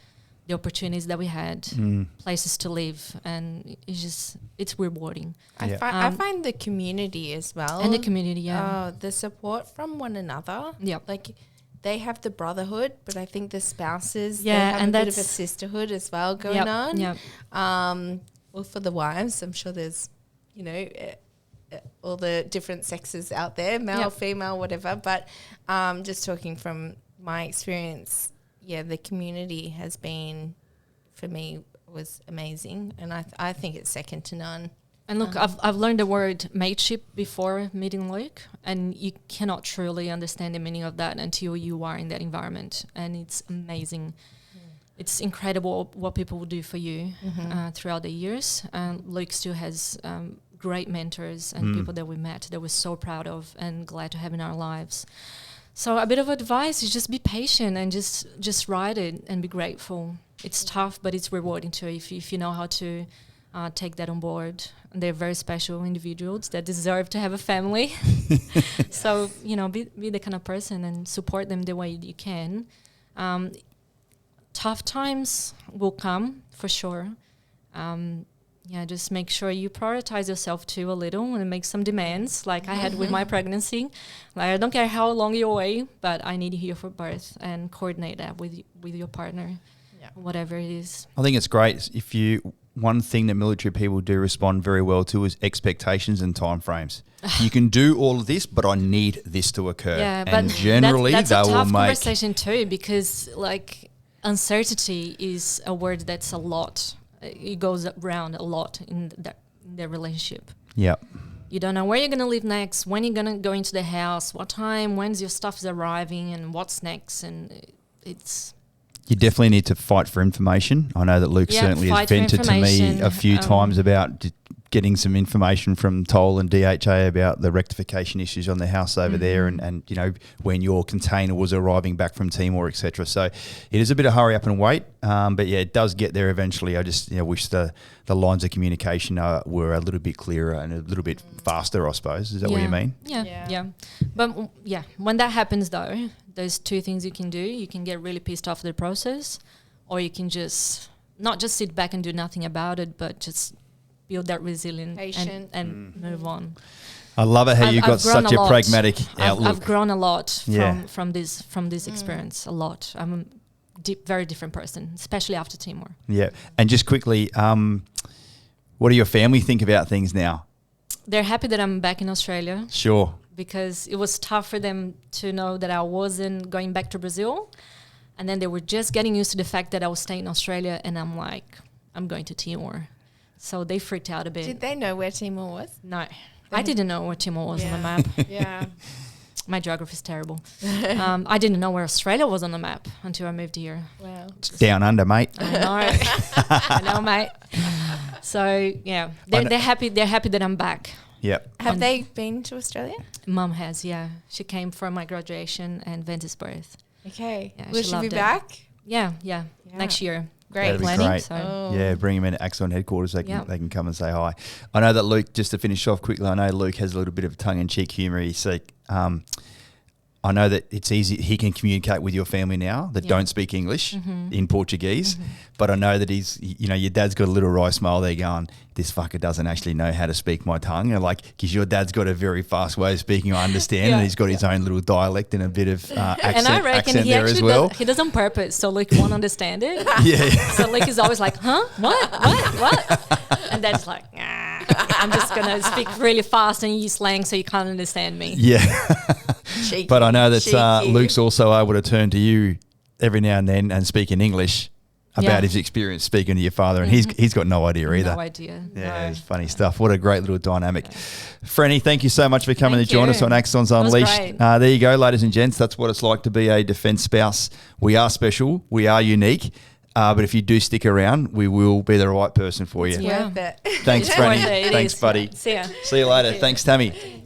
the opportunities that we had, places to live, and it's rewarding.
I find the community as well.
And the community,
the support from one another.
Yep.
Like they have the brotherhood, but I think the spouses, they
Yeah,
have
and
a bit of a
that's-
sisterhood as well going on.
Yep.
Well, for the wives, I'm sure there's, all the different sexes out there, male, female, whatever. But just talking from my experience, the community has been, for me, was amazing, and I think it's second to none.
And look, I've learned the word mateship before meeting Luke, and you cannot truly understand the meaning of that until you are in that environment, and it's amazing. It's incredible what people will do for you throughout the years. And Luke still has great mentors and people that we met that we're so proud of and glad to have in our lives. So a bit of advice is just be patient and just ride it and be grateful. It's tough, but it's rewarding too if you know how to take that on board. They're very special individuals that deserve to have a family. So, be the kind of person and support them the way you can. Tough times will come for sure. Just make sure you prioritize yourself too a little and make some demands like I had with my pregnancy. Like I don't care how long you're away, but I need you here for birth, and coordinate that with your partner, whatever it is.
I think it's great one thing that military people do respond very well to is expectations and timeframes. You can do all of this, but I need this to occur.
Yeah,
and
but
generally
that's
they
a
will
tough
make
conversation too, because like uncertainty is a word that's a lot. It goes around a lot in their relationship.
Yep.
You don't know where you're going to live next, when you're going to go into the house, what time, when's your stuff is arriving, and what's next. And it's...
You definitely need to fight for information. I know that Luke certainly has vented to me a few times about getting some information from Toll and DHA about the rectification issues on the house over there and when your container was arriving back from Timor, etc. So it is a bit of hurry up and wait, but it does get there eventually. I just wish the lines of communication were a little bit clearer and a little bit faster, I suppose. Is that what you mean?
Yeah. But when that happens though, there's two things you can do. You can get really pissed off the process, or you can just not just sit back and do nothing about it, but just build that resilience and move on.
I love it how you've got such a pragmatic outlook.
I've grown a lot from this experience, a lot. I'm a very different person, especially after Timor.
Yeah. And just quickly, what do your family think about things now?
They're happy that I'm back in Australia.
Sure.
Because it was tough for them to know that I wasn't going back to Brazil. And then they were just getting used to the fact that I was staying in Australia, and I'm like, I'm going to Timor. So they freaked out a bit.
Did they know where Timor was?
No. I didn't know where Timor was on the map.
Yeah.
My geography is terrible. I didn't know where Australia was on the map until I moved here.
Wow.
Down under, mate.
I know. I know, mate. So, yeah. They're happy that I'm back.
Yep.
Have they been to Australia?
Mum has, yeah. She came for my graduation and Ventus birth.
Okay.
Yeah,
Will
she
she be
loved it.
back?
Yeah. Next year.
Great.
That'd be
Planning,
great.
so.
Yeah, bring him in at Axon headquarters. They can come and say hi. I know that Luke, just to finish off quickly, I know Luke has a little bit of tongue-in-cheek humour. I know that it's easy. He can communicate with your family now that don't speak English in Portuguese, but I know that your dad's got a little wry smile there going, this fucker doesn't actually know how to speak my tongue. And because your dad's got a very fast way of speaking, I understand, and he's got his own little dialect and a bit of accent,
and I reckon
accent
he
there as
actually
well.
he does on purpose, so Luke won't understand it.
Yeah.
So Luke is always like, huh? What? And Dad's like, I'm just going to speak really fast and use slang so you can't understand me.
Yeah.
Cheeky.
But I know that
Cheeky.
Luke's also able to turn to you every now and then and speak in English about his experience speaking to your father, and he's got no idea either.
No idea.
Yeah,
No.
it's funny stuff. What a great little dynamic. Franny, thank you so much for coming
Thank
to join
you.
us on Axons
was
Unleashed.
great.
There you go, ladies and gents. That's what it's like to be a defence spouse. We are special. We are unique. But if you do stick around, we will be the right person for you.
It's worth it.
Thanks,
It's
Franny.
worth it. It
Thanks,
is.
buddy.
See ya.
See you later. Thanks, Tammy.